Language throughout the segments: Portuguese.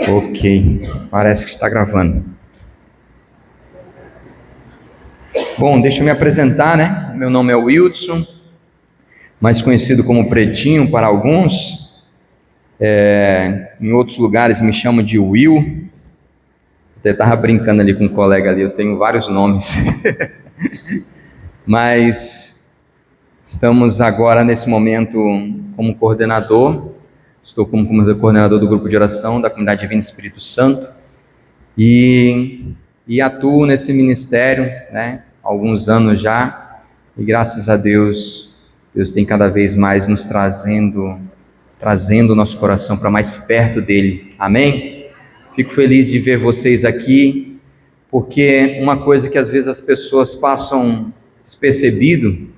Ok, parece que está gravando. Bom, deixa eu me apresentar, né? Meu nome é Wilson, mais conhecido como Pretinho para alguns. Em outros lugares me chamam de Will. Até estava brincando ali com um colega ali, eu tenho vários nomes. Mas estamos agora nesse momento como coordenador. Estou como coordenador do grupo de oração da Comunidade Divino Espírito Santo. E atuo nesse ministério, né, há alguns anos já, e graças a Deus, Deus tem cada vez mais nos trazendo o nosso coração para mais perto dele, amém? Fico feliz de ver vocês aqui, porque uma coisa que às vezes as pessoas passam despercebido,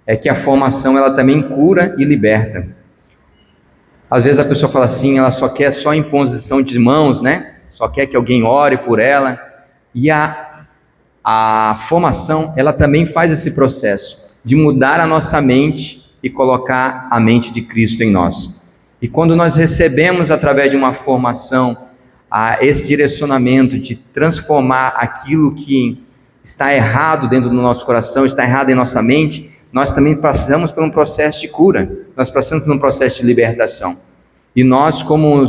é que a formação ela também cura e liberta. Às vezes a pessoa fala assim, ela só quer imposição de mãos, né? Só quer que alguém ore por ela. E a formação, ela também faz esse processo de mudar a nossa mente e colocar a mente de Cristo em nós. E quando nós recebemos através de uma formação esse direcionamento de transformar aquilo que está errado dentro do nosso coração, está errado em nossa mente, nós também passamos por um processo de cura, nós passamos por um processo de libertação. E nós, como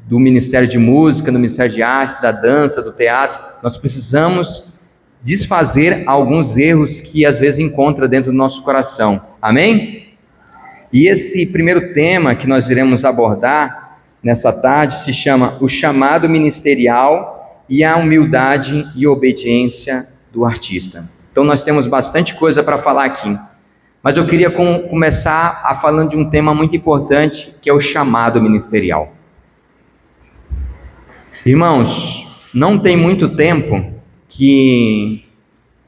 do Ministério de Música, do Ministério de Arte, da dança, do teatro, nós precisamos desfazer alguns erros que às vezes encontra dentro do nosso coração. Amém? E esse primeiro tema que nós iremos abordar nessa tarde se chama o chamado ministerial e a humildade e obediência do artista. Então nós temos bastante coisa para falar aqui, mas eu queria começar falando de um tema muito importante, que é o chamado ministerial. Irmãos, não tem muito tempo que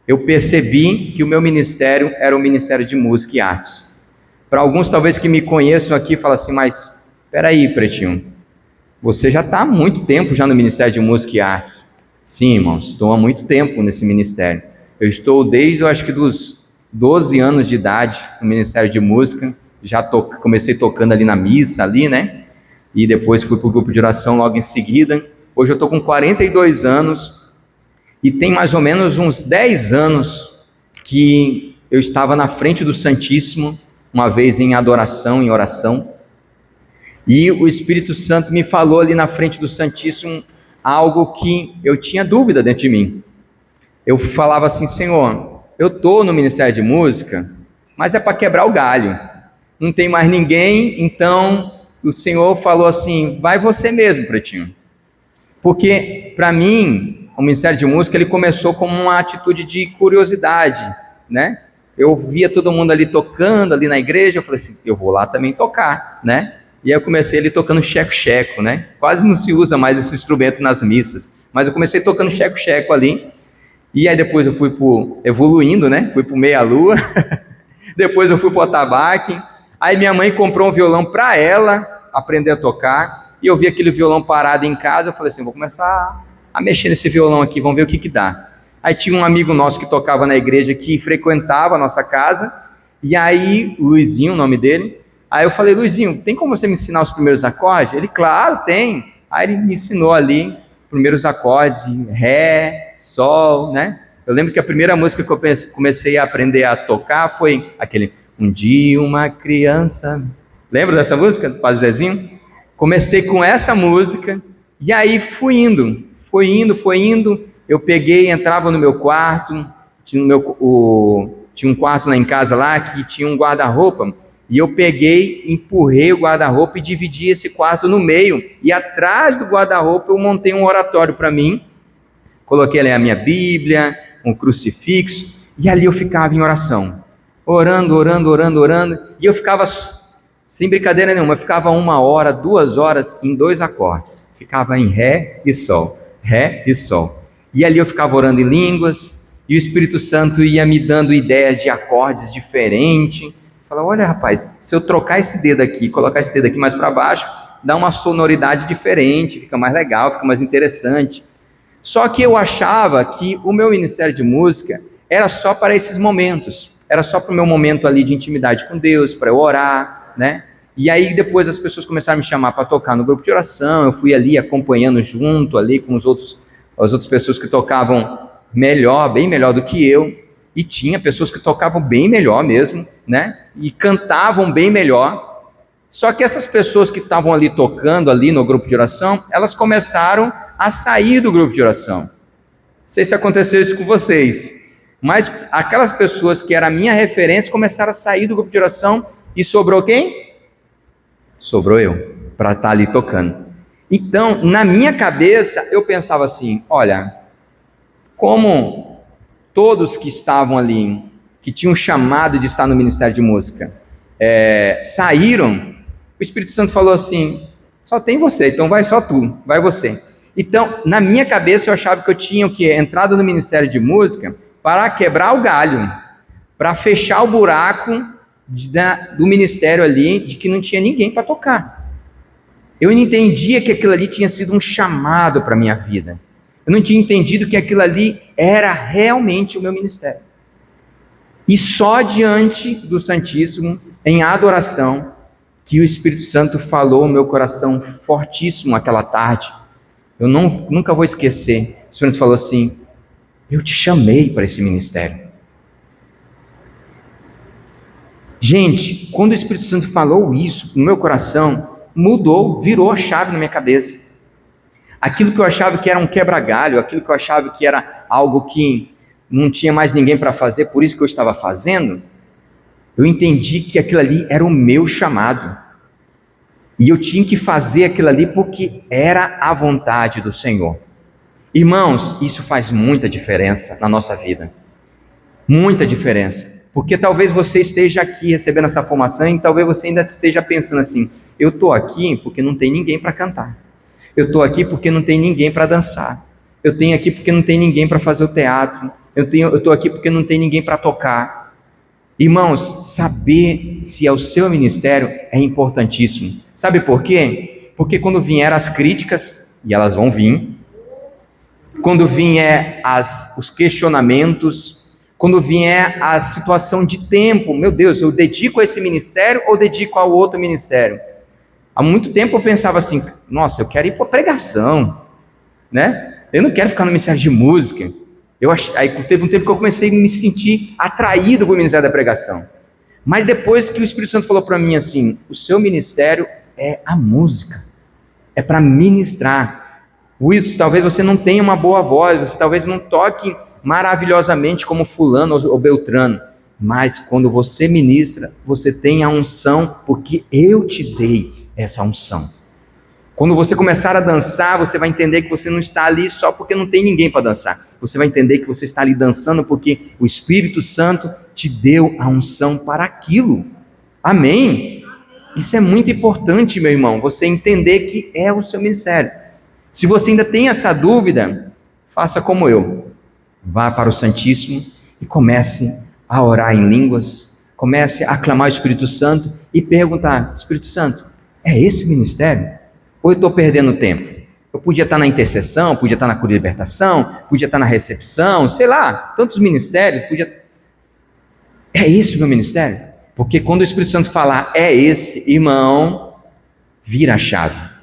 eu percebi que o meu ministério era o Ministério de Música e Artes. Para alguns talvez que me conheçam aqui, falam assim, mas espera aí, Pretinho, você já está há muito tempo já no Ministério de Música e Artes. Sim, irmãos, estou há muito tempo nesse ministério. Eu estou desde, eu acho que dos 12 anos de idade no Ministério de Música, já comecei tocando ali na missa, ali, né? E depois fui para o grupo de oração logo em seguida. Hoje eu estou com 42 anos e tem mais ou menos uns 10 anos que eu estava na frente do Santíssimo, uma vez em adoração, em oração, e o Espírito Santo me falou ali na frente do Santíssimo algo que eu tinha dúvida dentro de mim. Eu falava assim, Senhor, eu estou no Ministério de Música, mas é para quebrar o galho, não tem mais ninguém, então o Senhor falou assim, vai você mesmo, Pretinho. Porque, para mim, o Ministério de Música, ele começou como uma atitude de curiosidade, né? Eu via todo mundo ali tocando, ali na igreja, eu falei assim, eu vou lá também tocar, né? E aí eu comecei ali tocando checo-checo, né? Quase não se usa mais esse instrumento nas missas, mas eu comecei tocando checo-checo ali, e aí depois eu fui evoluindo, né? Fui pro meia-lua, depois eu fui pro atabaque, aí minha mãe comprou um violão para ela aprender a tocar, e eu vi aquele violão parado em casa, eu falei assim, vou começar a mexer nesse violão aqui, vamos ver o que dá. Aí tinha um amigo nosso que tocava na igreja, que frequentava a nossa casa, e aí, Luizinho, o nome dele, aí eu falei, Luizinho, tem como você me ensinar os primeiros acordes? Ele, claro, tem. Aí ele me ensinou ali, primeiros acordes, Ré, Sol, né? Eu lembro que a primeira música que eu comecei a aprender a tocar foi aquele, Um Dia Uma Criança. Lembra dessa música, do Padre Zezinho? Comecei com essa música, e aí fui indo, eu peguei, entrava no meu quarto, tinha um quarto lá em casa lá, que tinha um guarda-roupa, e eu peguei, empurrei o guarda-roupa e dividi esse quarto no meio, e atrás do guarda-roupa eu montei um oratório para mim, coloquei ali a minha Bíblia, um crucifixo, e ali eu ficava em oração, orando, e eu ficava, sem brincadeira nenhuma, eu ficava 1 hora, 2 horas em 2 acordes, ficava em Ré e Sol, e ali eu ficava orando em línguas, e o Espírito Santo ia me dando ideias de acordes diferentes. Falava, olha rapaz, se eu trocar esse dedo aqui, colocar esse dedo aqui mais para baixo, dá uma sonoridade diferente, fica mais legal, fica mais interessante. Só que eu achava que o meu ministério de música era só para esses momentos, era só para o meu momento ali de intimidade com Deus, para eu orar, né? E aí depois as pessoas começaram a me chamar para tocar no grupo de oração, eu fui ali acompanhando junto ali com as outras pessoas que tocavam melhor, bem melhor do que eu, e tinha pessoas que tocavam bem melhor mesmo, né? E cantavam bem melhor. Só que essas pessoas que estavam ali tocando ali no grupo de oração, elas começaram a sair do grupo de oração. Não sei se aconteceu isso com vocês, mas aquelas pessoas que eram a minha referência começaram a sair do grupo de oração e sobrou quem? Sobrou eu, para estar ali tocando. Então, na minha cabeça, eu pensava assim, olha, como todos que estavam ali, que tinham chamado de estar no Ministério de Música, saíram, o Espírito Santo falou assim, só tem você, então vai só tu, vai você. Então, na minha cabeça, eu achava que eu tinha entrado no Ministério de Música para quebrar o galho, para fechar o buraco do ministério ali, de que não tinha ninguém para tocar. Eu não entendia que aquilo ali tinha sido um chamado para a minha vida. Eu não tinha entendido que aquilo ali era realmente o meu ministério. E só diante do Santíssimo, em adoração, que o Espírito Santo falou no meu coração fortíssimo aquela tarde. Eu nunca vou esquecer. O Espírito falou assim, eu te chamei para esse ministério. Gente, quando o Espírito Santo falou isso no meu coração, mudou, virou a chave na minha cabeça. Aquilo que eu achava que era um quebra-galho, aquilo que eu achava que era algo que não tinha mais ninguém para fazer, por isso que eu estava fazendo, eu entendi que aquilo ali era o meu chamado. E eu tinha que fazer aquilo ali porque era a vontade do Senhor. Irmãos, isso faz muita diferença na nossa vida. Muita diferença. Porque talvez você esteja aqui recebendo essa formação e talvez você ainda esteja pensando assim, eu estou aqui porque não tem ninguém para cantar. Eu estou aqui porque não tem ninguém para dançar. Eu tenho aqui porque não tem ninguém para fazer o teatro. Eu estou aqui porque não tem ninguém para tocar. Irmãos, saber se é o seu ministério é importantíssimo. Sabe por quê? Porque quando vieram as críticas, e elas vão vir, quando vier os questionamentos, quando vier a situação de tempo, meu Deus, eu dedico a esse ministério ou dedico ao outro ministério? Há muito tempo eu pensava assim, nossa, eu quero ir para a pregação, né? Eu não quero ficar no ministério de música. Aí teve um tempo que eu comecei a me sentir atraído para o ministério da pregação. Mas depois que o Espírito Santo falou para mim assim, o seu ministério é a música, é para ministrar. Wilson, talvez você não tenha uma boa voz, você talvez não toque maravilhosamente como fulano ou beltrano, mas quando você ministra, você tem a unção, porque eu te dei essa unção. Quando você começar a dançar, você vai entender que você não está ali só porque não tem ninguém para dançar. Você vai entender que você está ali dançando porque o Espírito Santo te deu a unção para aquilo. Amém? Isso é muito importante, meu irmão, você entender que é o seu ministério. Se você ainda tem essa dúvida, faça como eu. Vá para o Santíssimo e comece a orar em línguas, comece a aclamar o Espírito Santo e perguntar, Espírito Santo, é esse o ministério? Ou eu estou perdendo tempo? Eu podia estar na intercessão, podia estar na cura e libertação, podia estar na recepção, sei lá, tantos ministérios, É esse o meu ministério? Porque quando o Espírito Santo falar, é esse, irmão, vira a chave.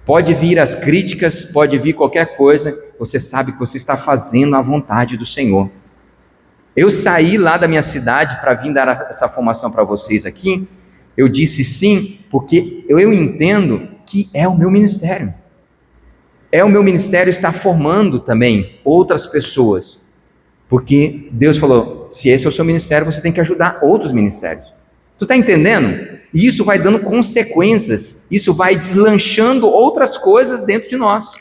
Pode vir as críticas, pode vir qualquer coisa, você sabe que você está fazendo a vontade do Senhor. Eu saí lá da minha cidade para vir dar essa formação para vocês aqui, eu disse sim, porque eu entendo que é o meu ministério. É o meu ministério estar formando também outras pessoas. Porque Deus falou, se esse é o seu ministério, você tem que ajudar outros ministérios. Tu está entendendo? E isso vai dando consequências, isso vai deslanchando outras coisas dentro de nós.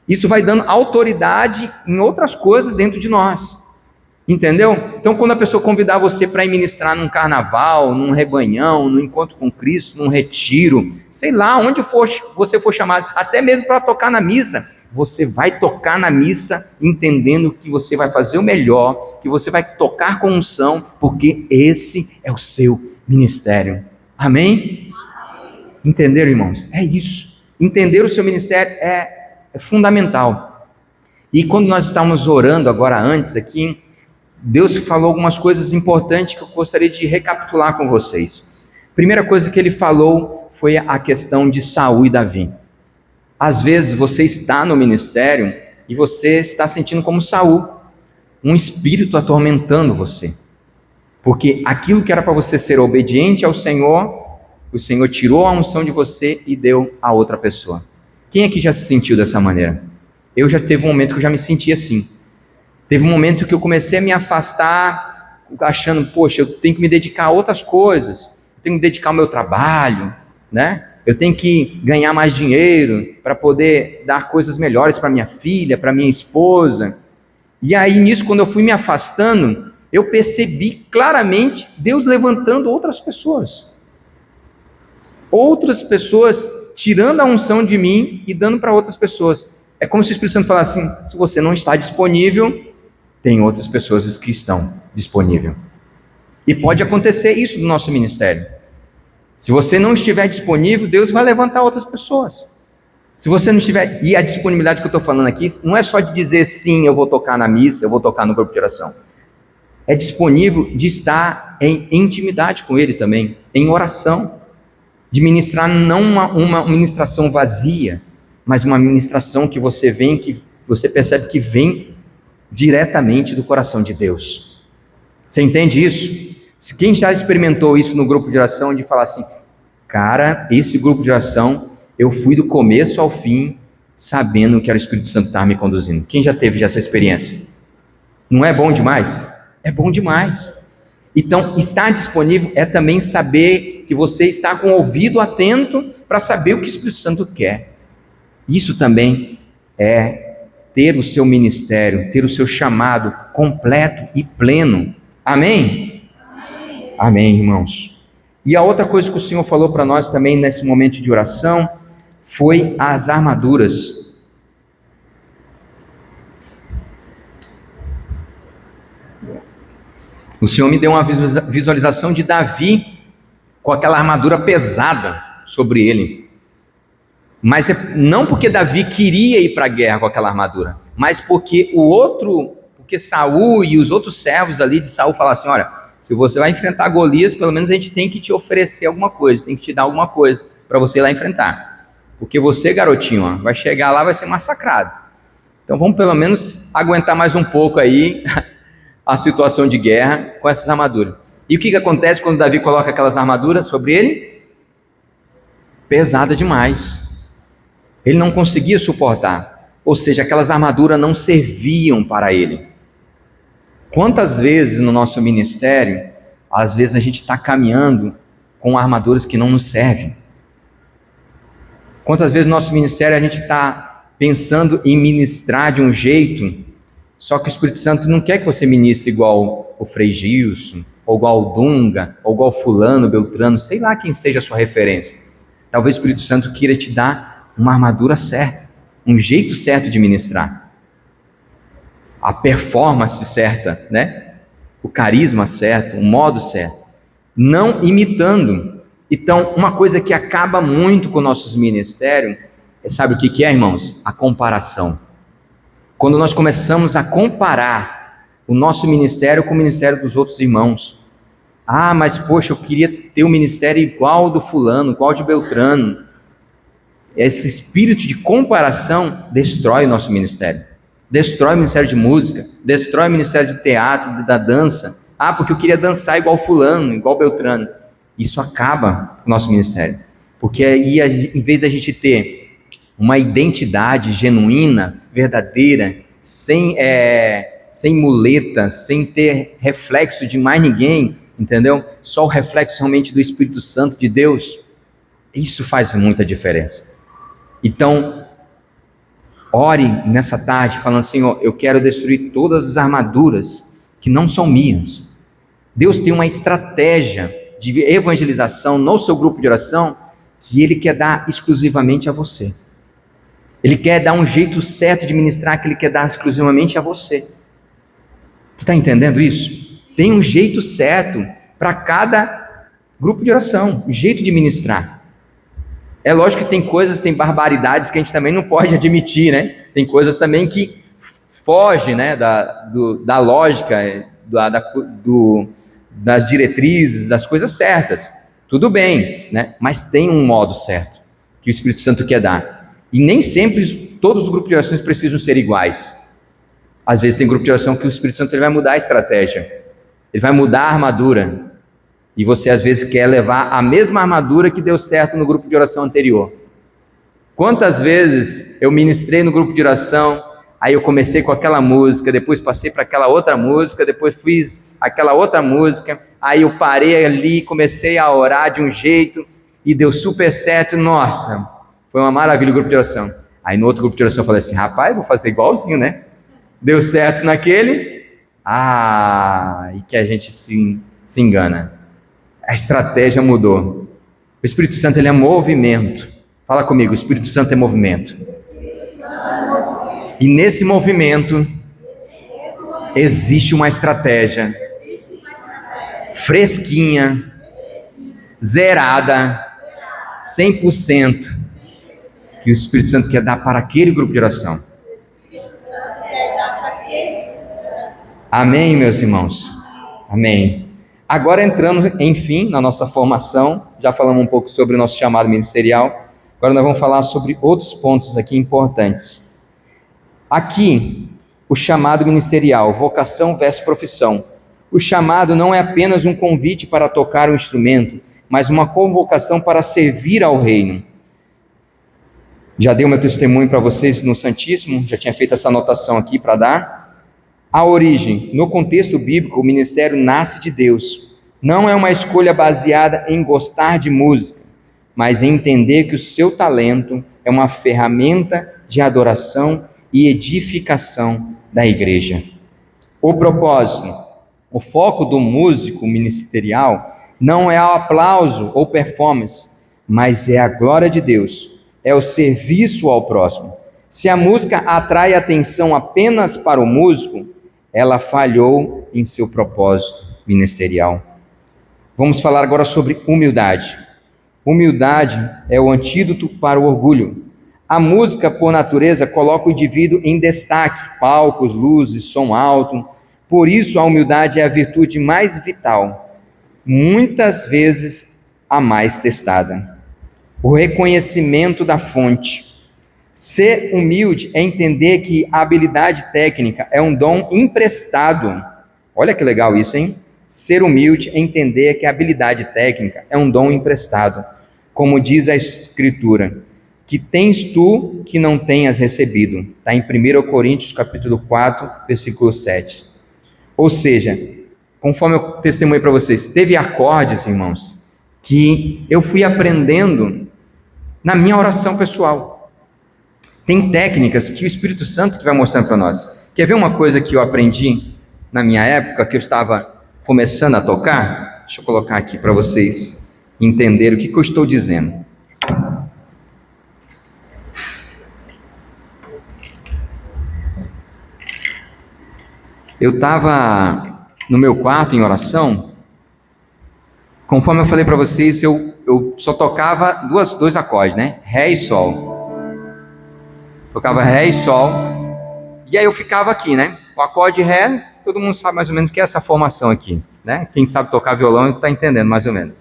Isso vai dando autoridade em outras coisas dentro de nós. Entendeu? Então, quando a pessoa convidar você para ir ministrar num carnaval, num rebanhão, num encontro com Cristo, num retiro, sei lá, onde você for chamado, até mesmo para tocar na missa, você vai tocar na missa entendendo que você vai fazer o melhor, que você vai tocar com unção, porque esse é o seu ministério. Amém? Entenderam, irmãos? É isso. Entender o seu ministério é fundamental. E quando nós estávamos orando agora antes aqui, Deus falou algumas coisas importantes que eu gostaria de recapitular com vocês. Primeira coisa que ele falou foi a questão de Saul e Davi. Às vezes você está no ministério e você está sentindo como Saul, um espírito atormentando você. Porque aquilo que era para você ser obediente ao Senhor, o Senhor tirou a unção de você e deu a outra pessoa. Quem aqui já se sentiu dessa maneira? Eu já teve um momento que eu já me senti assim. Teve um momento que eu comecei a me afastar, achando, poxa, eu tenho que me dedicar a outras coisas, eu tenho que me dedicar ao meu trabalho, né? Eu tenho que ganhar mais dinheiro para poder dar coisas melhores para minha filha, para minha esposa. E aí nisso, quando eu fui me afastando, eu percebi claramente Deus levantando outras pessoas. Outras pessoas tirando a unção de mim e dando para outras pessoas. É como se o Espírito Santo falasse assim, se você não está disponível, tem outras pessoas que estão disponíveis. E pode acontecer isso no nosso ministério. Se você não estiver disponível, Deus vai levantar outras pessoas. Se você não estiver... E a disponibilidade que eu estou falando aqui, não é só de dizer sim, eu vou tocar na missa, eu vou tocar no grupo de oração. É disponível de estar em intimidade com Ele também, em oração. De ministrar não uma ministração vazia, mas uma ministração que você vem, que você percebe que vem diretamente do coração de Deus. Você entende isso? Se quem já experimentou isso no grupo de oração, de falar assim, cara, esse grupo de oração, eu fui do começo ao fim, sabendo que era o Espírito Santo que estava me conduzindo. Quem já teve essa experiência? Não é bom demais? É bom demais. Então, estar disponível é também saber que você está com o ouvido atento para saber o que o Espírito Santo quer. Isso também é ter o seu ministério, ter o seu chamado completo e pleno. Amém? Amém, amém, irmãos. E a outra coisa que o Senhor falou para nós também nesse momento de oração foi as armaduras. O Senhor me deu uma visualização de Davi com aquela armadura pesada sobre ele. Mas não porque Davi queria ir para a guerra com aquela armadura, mas porque porque Saul e os outros servos ali de Saul falaram assim, olha, se você vai enfrentar Golias, pelo menos a gente tem que te oferecer alguma coisa, tem que te dar alguma coisa para você ir lá enfrentar. Porque você, garotinho, ó, vai chegar lá, vai ser massacrado. Então vamos pelo menos aguentar mais um pouco aí a situação de guerra com essas armaduras. E o que acontece quando Davi coloca aquelas armaduras sobre ele? Pesada demais. Ele não conseguia suportar. Ou seja, aquelas armaduras não serviam para ele. Quantas vezes no nosso ministério, às vezes a gente está caminhando com armaduras que não nos servem? Quantas vezes no nosso ministério a gente está pensando em ministrar de um jeito, só que o Espírito Santo não quer que você ministre igual o Frei Gilson, ou igual o Dunga, ou igual fulano, Beltrano, sei lá quem seja a sua referência. Talvez o Espírito Santo queira te dar uma armadura certa, um jeito certo de ministrar, a performance certa, né? O carisma certo, o modo certo, não imitando. Então, uma coisa que acaba muito com nossos ministérios, sabe o que é, irmãos? A comparação. Quando nós começamos a comparar o nosso ministério com o ministério dos outros irmãos. Ah, mas poxa, eu queria ter um ministério igual do fulano, igual de Beltrano. Esse espírito de comparação destrói o nosso ministério. Destrói o ministério de música, destrói o ministério de teatro, da dança. Ah, porque eu queria dançar igual fulano, igual Beltrano. Isso acaba com o nosso ministério. Porque aí, em vez da gente ter uma identidade genuína, verdadeira, sem muletas, sem ter reflexo de mais ninguém, entendeu? Só o reflexo realmente do Espírito Santo de Deus, isso faz muita diferença. Então, ore nessa tarde, falando assim, ó, eu quero destruir todas as armaduras que não são minhas. Deus tem uma estratégia de evangelização no seu grupo de oração que Ele quer dar exclusivamente a você. Ele quer dar um jeito certo de ministrar que Ele quer dar exclusivamente a você. Tu está entendendo isso? Tem um jeito certo para cada grupo de oração, um jeito de ministrar. É lógico que tem coisas, tem barbaridades que a gente também não pode admitir, né? Tem coisas também que fogem, né, da lógica, das diretrizes, das coisas certas. Tudo bem, né? Mas tem um modo certo que o Espírito Santo quer dar. E nem sempre todos os grupos de orações precisam ser iguais. Às vezes tem grupo de oração que o Espírito Santo ele vai mudar a estratégia. Ele vai mudar a armadura. E você às vezes quer levar a mesma armadura que deu certo no grupo de oração anterior. Quantas vezes eu ministrei no grupo de oração, aí eu comecei com aquela música, depois passei para aquela outra música, depois fiz aquela outra música, aí eu parei ali, comecei a orar de um jeito e deu super certo. Nossa, foi uma maravilha o grupo de oração. Aí no outro grupo de oração eu falei assim, rapaz, vou fazer igualzinho, né? Deu certo naquele, e que a gente se engana. A estratégia mudou. O Espírito Santo ele é movimento. Fala comigo, o Espírito Santo é movimento. E nesse movimento existe uma estratégia fresquinha, zerada, 100% que o Espírito Santo quer dar para aquele grupo de oração. Amém, meus irmãos? Amém. Agora entrando, enfim, na nossa formação, já falamos um pouco sobre o nosso chamado ministerial, agora nós vamos falar sobre outros pontos aqui importantes. Aqui, o chamado ministerial, vocação versus profissão. O chamado não é apenas um convite para tocar um instrumento, mas uma convocação para servir ao reino. Já dei o meu testemunho para vocês no Santíssimo, já tinha feito essa anotação aqui para dar. A origem, no contexto bíblico, o ministério nasce de Deus. Não é uma escolha baseada em gostar de música, mas em entender que o seu talento é uma ferramenta de adoração e edificação da igreja. O propósito, o foco do músico ministerial não é o aplauso ou performance, mas é a glória de Deus, é o serviço ao próximo. Se a música atrai atenção apenas para o músico, ela falhou em seu propósito ministerial. Vamos falar agora sobre humildade. Humildade é o antídoto para o orgulho. A música, por natureza, coloca o indivíduo em destaque, palcos, luzes, som alto. Por isso, a humildade é a virtude mais vital, muitas vezes a mais testada. O reconhecimento da fonte. Ser humilde é entender que a habilidade técnica é um dom emprestado. Olha que legal isso, hein? Ser humilde é entender que a habilidade técnica é um dom emprestado. Como diz a Escritura, que tens tu que não tenhas recebido. Está em 1 Coríntios capítulo 4, versículo 7. Ou seja, conforme eu testemunhei para vocês, teve acordes, irmãos, que eu fui aprendendo na minha oração pessoal. Tem técnicas que o Espírito Santo que vai mostrando para nós. Quer ver uma coisa que eu aprendi na minha época, que eu estava começando a tocar? Deixa eu colocar aqui para vocês entenderem o que eu estou dizendo. Eu estava no meu quarto em oração, conforme eu falei para vocês, eu só tocava dois acordes, né? Ré e Sol. Tocava Ré e Sol, e aí eu ficava aqui, né? O acorde Ré, todo mundo sabe mais ou menos que é essa formação aqui, né? Quem sabe tocar violão está entendendo mais ou menos.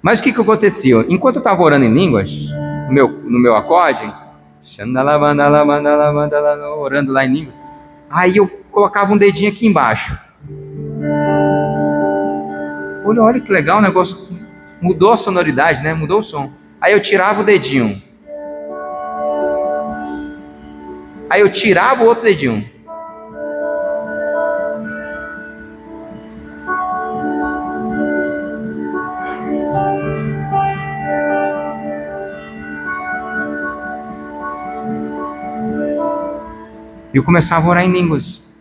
Mas o que acontecia? Enquanto eu estava orando em línguas, no meu acorde, orando lá em línguas, aí eu colocava um dedinho aqui embaixo. Olha que legal o negócio, mudou a sonoridade, né? Mudou o som. Aí eu tirava o dedinho. Aí eu tirava o outro dedinho. E eu começava a orar em línguas.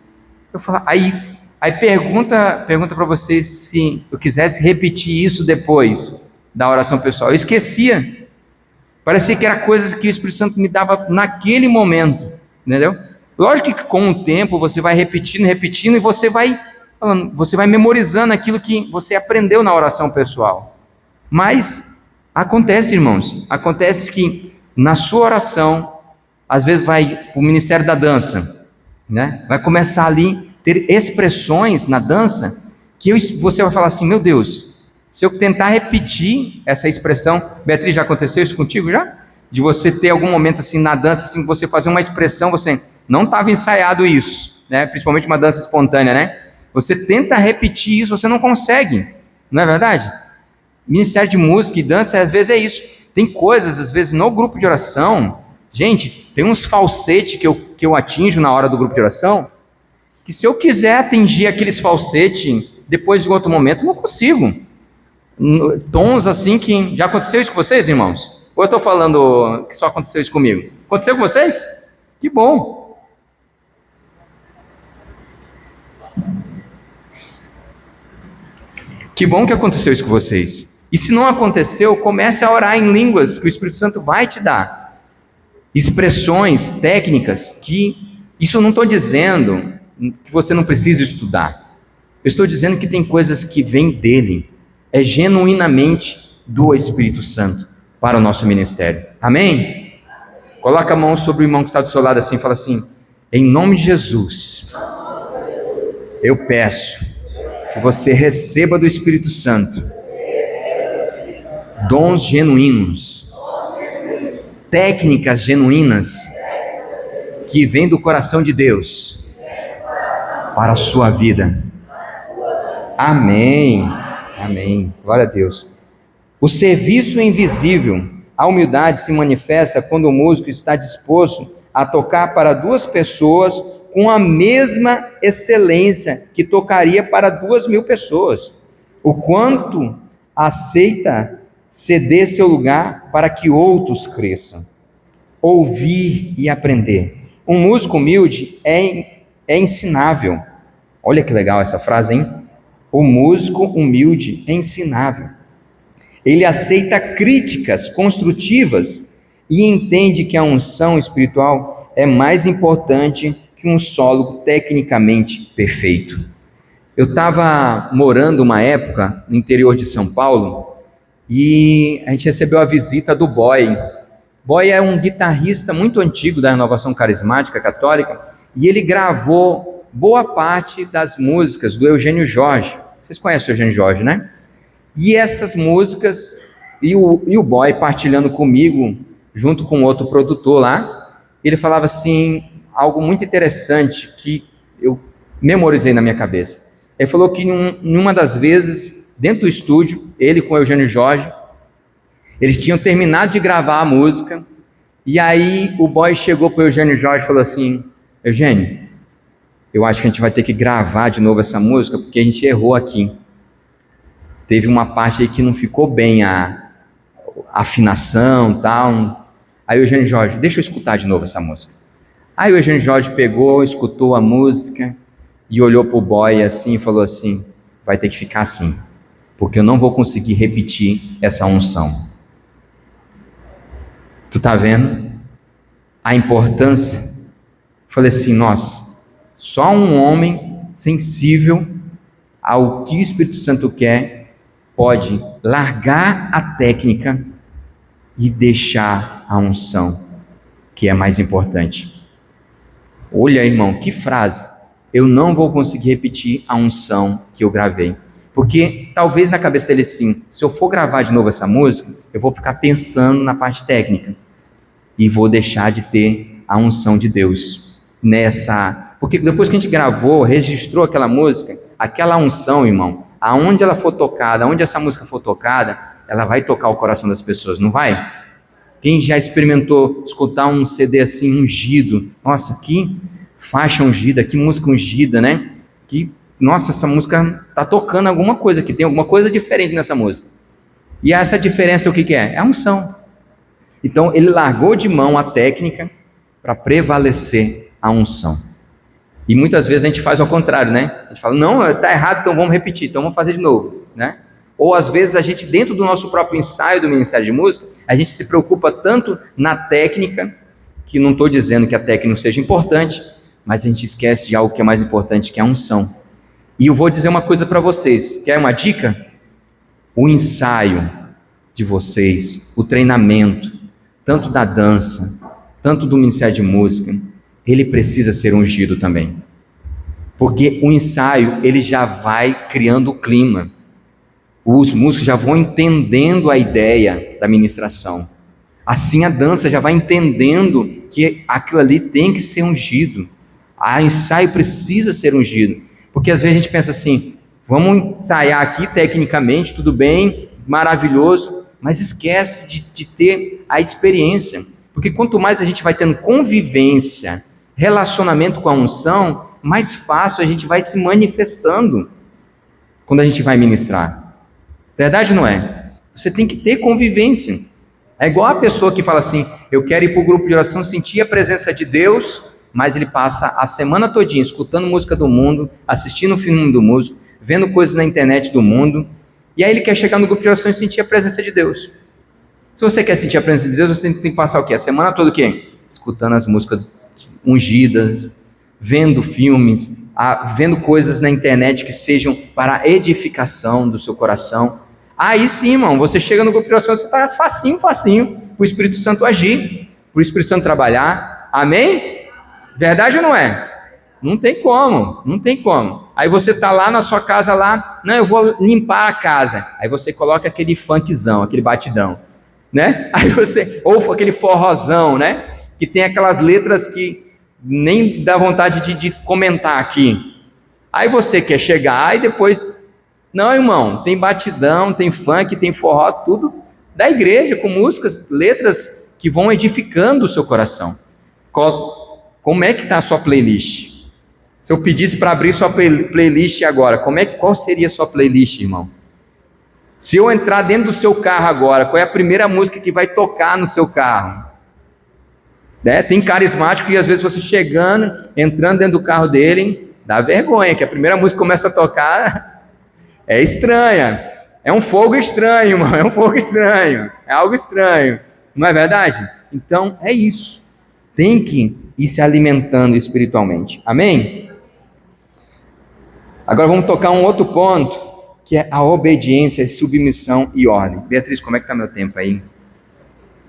Eu falava, aí pergunta para vocês se eu quisesse repetir isso depois da oração pessoal. Eu esquecia. Parecia que era coisas que o Espírito Santo me dava naquele momento. Entendeu? Lógico que com o tempo você vai repetindo e você vai memorizando aquilo que você aprendeu na oração pessoal. Mas acontece, irmãos, acontece que na sua oração, às vezes vai para o ministério da dança, né? Vai começar ali ter expressões na dança que você vai falar assim, meu Deus, Se eu tentar repetir essa expressão, Beatriz, já aconteceu isso contigo já? De você ter algum momento assim na dança, assim, você fazer uma expressão, você não estava ensaiado isso, né? Principalmente uma dança espontânea, né? Você tenta repetir isso, você não consegue, não é verdade? Ministério de música e dança, às vezes é isso. Tem coisas, às vezes, no grupo de oração, gente, tem uns falsetes que eu atinjo na hora do grupo de oração, que se eu quiser atingir aqueles falsetes depois de outro momento, eu não consigo. Tons assim que... Já aconteceu isso com vocês, irmãos? Ou eu estou falando que só aconteceu isso comigo? Aconteceu com vocês? Que bom! Que bom que aconteceu isso com vocês. E se não aconteceu, comece a orar em línguas que o Espírito Santo vai te dar. Expressões, técnicas, que... Isso eu não estou dizendo que você não precisa estudar. Eu estou dizendo que tem coisas que vêm dele. É genuinamente do Espírito Santo para o nosso ministério. Amém? Coloca a mão sobre o irmão que está do seu lado assim e fala assim: em nome de Jesus, eu peço que você receba do Espírito Santo dons genuínos, técnicas genuínas que vêm do coração de Deus para a sua vida. Amém. Amém. Glória a Deus. O serviço invisível, a humildade se manifesta quando o músico está disposto a tocar para duas pessoas com a mesma excelência que tocaria para 2.000 pessoas. O quanto aceita ceder seu lugar para que outros cresçam. Ouvir e aprender. Um músico humilde é ensinável. Olha que legal essa frase, hein? O músico humilde é ensinável. Ele aceita críticas construtivas e entende que a unção espiritual é mais importante que um solo tecnicamente perfeito. Eu estava morando uma época no interior de São Paulo e a gente recebeu a visita do Boy. Boy é um guitarrista muito antigo da Renovação Carismática Católica e ele gravou boa parte das músicas do Eugênio Jorge. Vocês conhecem o Eugênio Jorge, né? E essas músicas, e o Boy partilhando comigo, junto com outro produtor lá, ele falava assim, algo muito interessante, que eu memorizei na minha cabeça. Ele falou que em uma das vezes, dentro do estúdio, ele com o Eugênio Jorge, eles tinham terminado de gravar a música, e aí o Boy chegou para o Eugênio Jorge e falou assim: Eugênio, eu acho que a gente vai ter que gravar de novo essa música, porque a gente errou aqui. Teve uma parte aí que não ficou bem a afinação e tal. Aí o Eugênio Jorge, deixa eu escutar de novo essa música. Aí o Eugênio Jorge pegou, escutou a música e olhou para o Boy assim e falou assim: vai ter que ficar assim, porque eu não vou conseguir repetir essa unção. Tu tá vendo a importância? Falei assim, nossa, só um homem sensível ao que o Espírito Santo quer pode largar a técnica e deixar a unção, que é mais importante. Olha, irmão, que frase. Eu não vou conseguir repetir a unção que eu gravei. Porque talvez na cabeça dele sim, se eu for gravar de novo essa música, eu vou ficar pensando na parte técnica e vou deixar de ter a unção de Deus nessa. Porque depois que a gente gravou, registrou aquela música, aquela unção, irmão, aonde ela for tocada, aonde essa música for tocada, ela vai tocar o coração das pessoas, não vai? Quem já experimentou escutar um CD assim ungido? Nossa, que faixa ungida, que música ungida, né? Nossa, essa música está tocando alguma coisa, que tem alguma coisa diferente nessa música. E essa diferença o que é? É a unção. Então ele largou de mão a técnica para prevalecer a unção. E muitas vezes a gente faz ao contrário, né? A gente fala, não, está errado, então vamos repetir, então vamos fazer de novo, né? Ou às vezes a gente, dentro do nosso próprio ensaio do Ministério de Música, a gente se preocupa tanto na técnica, que não estou dizendo que a técnica não seja importante, mas a gente esquece de algo que é mais importante, que é a unção. E eu vou dizer uma coisa para vocês, quer uma dica? O ensaio de vocês, o treinamento, tanto da dança, tanto do Ministério de Música, ele precisa ser ungido também. Porque o ensaio, ele já vai criando o clima. Os músicos já vão entendendo a ideia da ministração. Assim a dança já vai entendendo que aquilo ali tem que ser ungido. O ensaio precisa ser ungido. Porque às vezes a gente pensa assim, vamos ensaiar aqui tecnicamente, tudo bem, maravilhoso, mas esquece de ter a experiência. Porque quanto mais a gente vai tendo convivência, relacionamento com a unção, mais fácil a gente vai se manifestando quando a gente vai ministrar. Verdade ou não é? Você tem que ter convivência. É igual a pessoa que fala assim, eu quero ir para o grupo de oração, sentir a presença de Deus, mas ele passa a semana todinha escutando música do mundo, assistindo o filme do músico, vendo coisas na internet do mundo, e aí ele quer chegar no grupo de oração e sentir a presença de Deus. Se você quer sentir a presença de Deus, você tem que passar o quê? A semana toda o quê? Escutando as músicas ungidas, vendo filmes, vendo coisas na internet que sejam para a edificação do seu coração. Aí sim, irmão, você chega no grupo de oração, você está facinho, para o Espírito Santo agir, para o Espírito Santo trabalhar. Amém? Verdade ou não é? Não tem como, não tem como. Aí você está lá na sua casa lá, não, eu vou limpar a casa. Aí você coloca aquele funkzão, aquele batidão, né? Aí você, ou aquele forrozão, né? Que tem aquelas letras que nem dá vontade de comentar aqui. Aí você quer chegar e depois... Não, irmão, tem batidão, tem funk, tem forró, tudo da igreja, com músicas, letras que vão edificando o seu coração. Como é que está a sua playlist? Se eu pedisse para abrir sua playlist agora, qual seria a sua playlist, irmão? Se eu entrar dentro do seu carro agora, qual é a primeira música que vai tocar no seu carro? Tem carismático que às vezes você chegando, entrando dentro do carro dele, dá vergonha, que a primeira música começa a tocar... É estranha, é um fogo estranho, irmão, é um fogo estranho, é algo estranho, não é verdade? Então é isso, tem que ir se alimentando espiritualmente, amém? Agora vamos tocar um outro ponto, que é a obediência, submissão e ordem. Beatriz, como é que está meu tempo aí?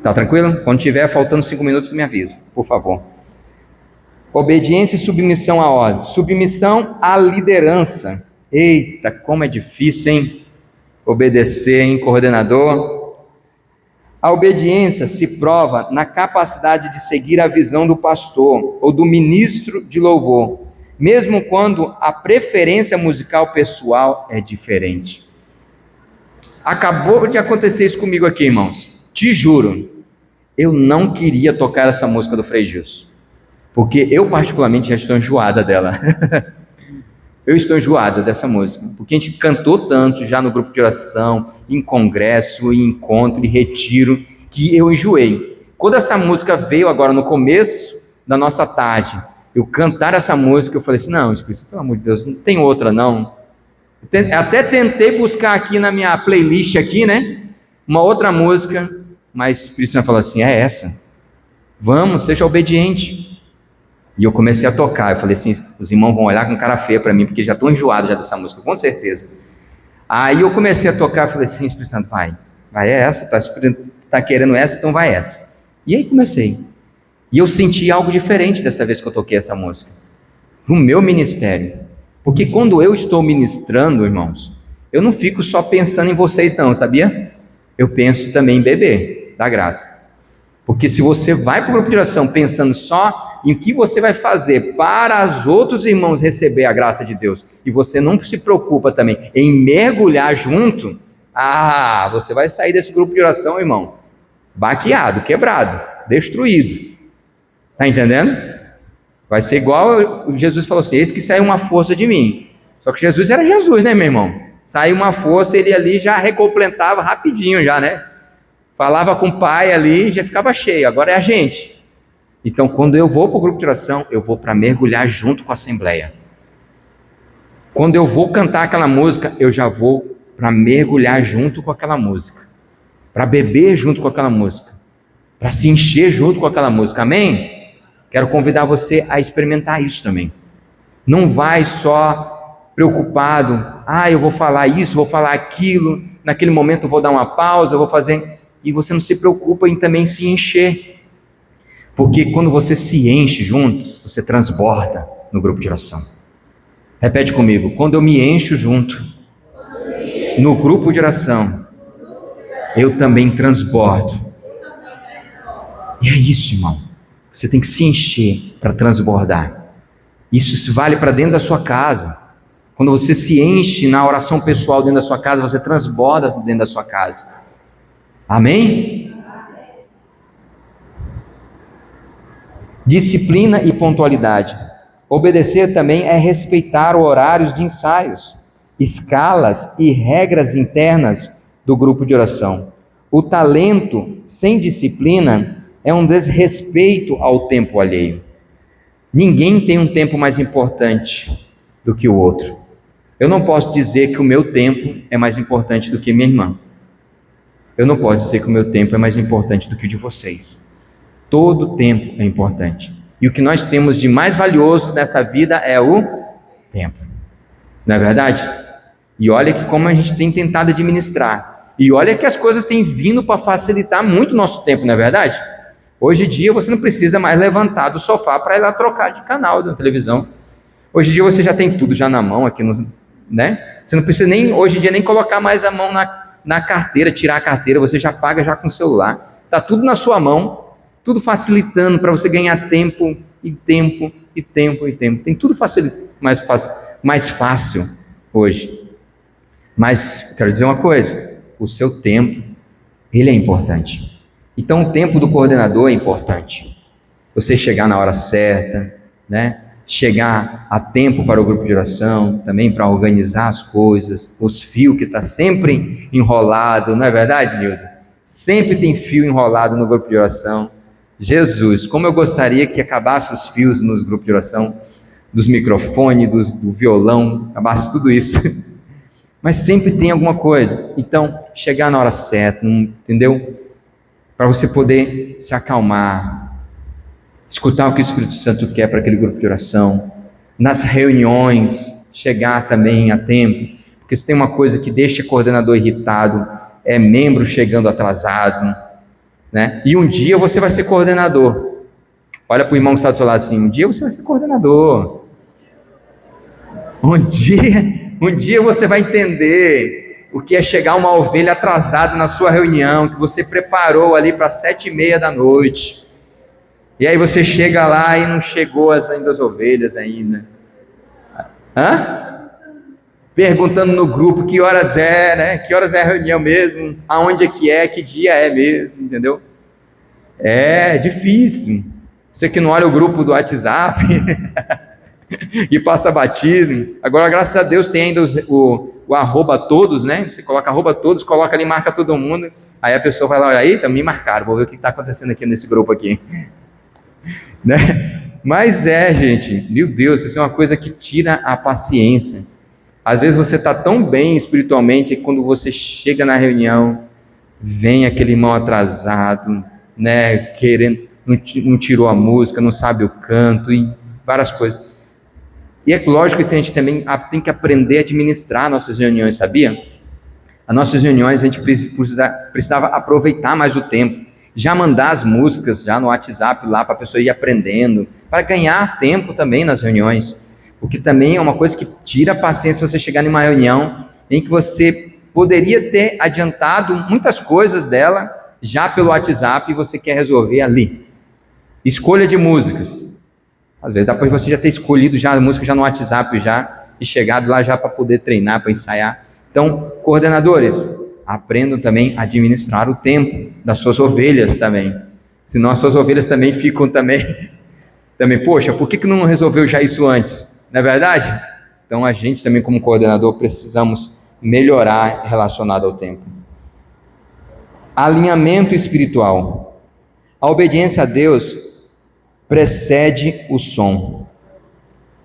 Tá tranquilo? Quando tiver faltando 5 minutos, me avisa, por favor. Obediência e submissão à ordem, submissão à liderança. Eita, como é difícil, hein? Obedecer, hein, coordenador? A obediência se prova na capacidade de seguir a visão do pastor ou do ministro de louvor, mesmo quando a preferência musical pessoal é diferente. Acabou de acontecer isso comigo aqui, irmãos. Te juro, eu não queria tocar essa música do Frei Gilson, porque eu particularmente já estou enjoada dela. Eu estou enjoada dessa música, porque a gente cantou tanto já no grupo de oração, em congresso, em encontro, em retiro, que eu enjoei. Quando essa música veio agora no começo da nossa tarde, eu cantar essa música, eu falei assim, não, Espírito, pelo amor de Deus, não tem outra não. Até tentei buscar aqui na minha playlist aqui, né, uma outra música, mas o Espírito Santo falou assim, é essa, vamos, seja obediente. E eu comecei a tocar, eu falei assim, os irmãos vão olhar com cara feia para mim, porque já estou enjoado já dessa música, com certeza. Aí eu comecei a tocar, eu falei assim, Espírito Santo, vai é essa, tá querendo essa, então vai essa. E aí comecei. E eu senti algo diferente dessa vez que eu toquei essa música, no meu ministério. Porque quando eu estou ministrando, irmãos, eu não fico só pensando em vocês não, sabia? Eu penso também em beber da graça. Porque se você vai para o grupo de oração pensando só em que você vai fazer para os outros irmãos receber a graça de Deus, e você não se preocupa também em mergulhar junto, você vai sair desse grupo de oração, irmão, baqueado, quebrado, destruído. Está entendendo? Vai ser igual Jesus falou assim, eis que saiu uma força de mim. Só que Jesus era Jesus, né, meu irmão? Saiu uma força, ele ali já recompletava rapidinho já, né? Falava com o pai ali, já ficava cheio. Agora é a gente. Então, quando eu vou para o grupo de oração, eu vou para mergulhar junto com a assembleia. Quando eu vou cantar aquela música, eu já vou para mergulhar junto com aquela música, para beber junto com aquela música, para se encher junto com aquela música, amém? Quero convidar você a experimentar isso também. Não vai só preocupado, eu vou falar isso, vou falar aquilo, naquele momento eu vou dar uma pausa, eu vou fazer, e você não se preocupa em também se encher, porque quando você se enche junto, você transborda no grupo de oração. Repete comigo, quando eu me encho junto, no grupo de oração, eu também transbordo. E é isso, irmão. Você tem que se encher para transbordar. Isso se vale para dentro da sua casa. Quando você se enche na oração pessoal dentro da sua casa, você transborda dentro da sua casa. Amém? Disciplina e pontualidade. Obedecer também é respeitar os horários de ensaios, escalas e regras internas do grupo de oração. O talento sem disciplina é um desrespeito ao tempo alheio. Ninguém tem um tempo mais importante do que o outro. Eu não posso dizer que o meu tempo é mais importante do que minha irmã. Eu não posso dizer que o meu tempo é mais importante do que o de vocês. Todo tempo é importante. E o que nós temos de mais valioso nessa vida é o tempo. Não é verdade? E olha que como a gente tem tentado administrar. E olha que as coisas têm vindo para facilitar muito o nosso tempo, não é verdade? Hoje em dia você não precisa mais levantar do sofá para ir lá trocar de canal da televisão. Hoje em dia você já tem tudo já na mão aqui, né? Você não precisa nem, hoje em dia, nem colocar mais a mão na carteira, tirar a carteira, você já paga já com o celular. Está tudo na sua mão, tudo facilitando para você ganhar tempo e tempo e tempo e tempo. Tem tudo mais fácil hoje. Mas quero dizer uma coisa, o seu tempo, ele é importante. Então o tempo do coordenador é importante. Você chegar na hora certa, né? Chegar a tempo para o grupo de oração, também para organizar as coisas, os fios que está sempre enrolado, não é verdade, Nildo? Sempre tem fio enrolado no grupo de oração. Jesus, como eu gostaria que acabasse os fios nos grupos de oração, dos microfones, do violão, acabasse tudo isso. Mas sempre tem alguma coisa. Então, chegar na hora certa, entendeu? Para você poder se acalmar, escutar o que o Espírito Santo quer para aquele grupo de oração, nas reuniões, chegar também a tempo, porque se tem uma coisa que deixa o coordenador irritado, é membro chegando atrasado, né? E um dia você vai ser coordenador. Olha para o irmão que está do seu lado assim, um dia você vai ser coordenador. Um dia você vai entender o que é chegar uma ovelha atrasada na sua reunião, que você preparou ali para 7:30 da noite. E aí você chega lá e não chegou ainda as ovelhas ainda. Perguntando no grupo que horas é, né? Que horas é a reunião mesmo? Aonde é, que dia é mesmo, entendeu? É difícil. Você que não olha o grupo do WhatsApp e passa batido. Agora, graças a Deus, tem ainda o arroba todos, né? Você coloca arroba todos, coloca ali, marca todo mundo. Aí a pessoa vai lá, olha aí, me marcaram, vou ver o que está acontecendo aqui nesse grupo aqui. Né? Mas gente, meu Deus, isso é uma coisa que tira a paciência. Às vezes você está tão bem espiritualmente que quando você chega na reunião, vem aquele irmão atrasado, né? Querendo, não tirou a música, não sabe o canto e várias coisas. E é lógico que a gente também tem que aprender a administrar nossas reuniões, sabia? As nossas reuniões a gente precisava aproveitar mais o tempo, já mandar as músicas já no WhatsApp lá para a pessoa ir aprendendo, para ganhar tempo também nas reuniões, porque também é uma coisa que tira a paciência você chegar numa reunião em que você poderia ter adiantado muitas coisas dela já pelo WhatsApp e você quer resolver ali. Escolha de músicas. Às vezes dá para você já ter escolhido já a música já no WhatsApp já e chegado lá já para poder treinar, para ensaiar. Então, coordenadores, aprendam também a administrar o tempo das suas ovelhas também. Senão as suas ovelhas também ficam também, poxa, por que não resolveu já isso antes? Não é verdade? Então a gente também como coordenador precisamos melhorar relacionado ao tempo. Alinhamento espiritual. A obediência a Deus precede o som.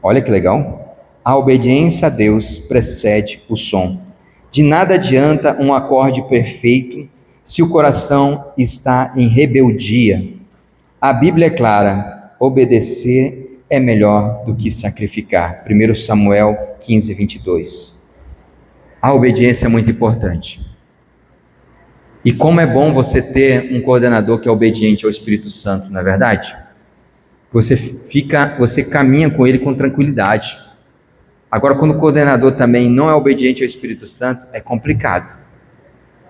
Olha que legal. A obediência a Deus precede o som. De nada adianta um acorde perfeito se o coração está em rebeldia. A Bíblia é clara: obedecer é melhor do que sacrificar. 1 Samuel 15, 22. A obediência é muito importante. E como é bom você ter um coordenador que é obediente ao Espírito Santo, não é verdade? Você caminha com ele com tranquilidade. Agora, quando o coordenador também não é obediente ao Espírito Santo, é complicado.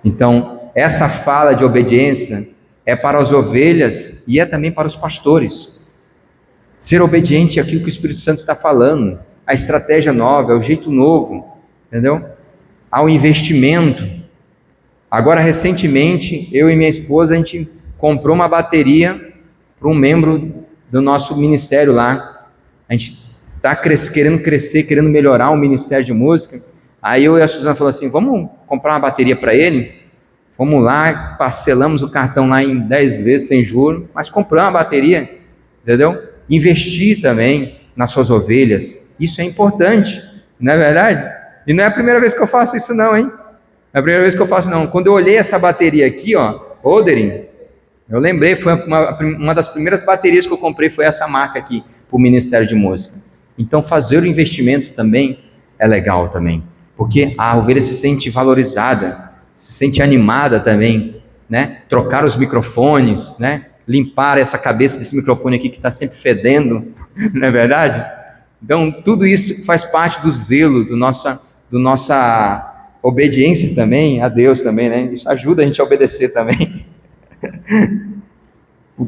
Então, essa fala de obediência é para as ovelhas e é também para os pastores. Ser obediente àquilo que o Espírito Santo está falando, a estratégia nova, o jeito novo, entendeu? Ao investimento. Agora, recentemente, eu e minha esposa, a gente comprou uma bateria para um membro do nosso ministério lá. A gente está querendo crescer, querendo melhorar o ministério de música. Aí eu e a Suzana falamos assim, vamos comprar uma bateria para ele? Vamos lá, parcelamos o cartão lá em 10 vezes sem juros, mas compramos uma bateria, entendeu? Investir também nas suas ovelhas, isso é importante, não é verdade? E não é a primeira vez que eu faço isso não, hein? Não é a primeira vez que eu faço não. Quando eu olhei essa bateria aqui, ó, Oderin, eu lembrei, foi uma das primeiras baterias que eu comprei, foi essa marca aqui, para o Ministério de Música. Então fazer o investimento também é legal também, porque a ovelha se sente valorizada, se sente animada também, né? Trocar os microfones, né? Limpar essa cabeça desse microfone aqui que está sempre fedendo, não é verdade? Então tudo isso faz parte do zelo, do nossa obediência também a Deus também, né? Isso ajuda a gente a obedecer também.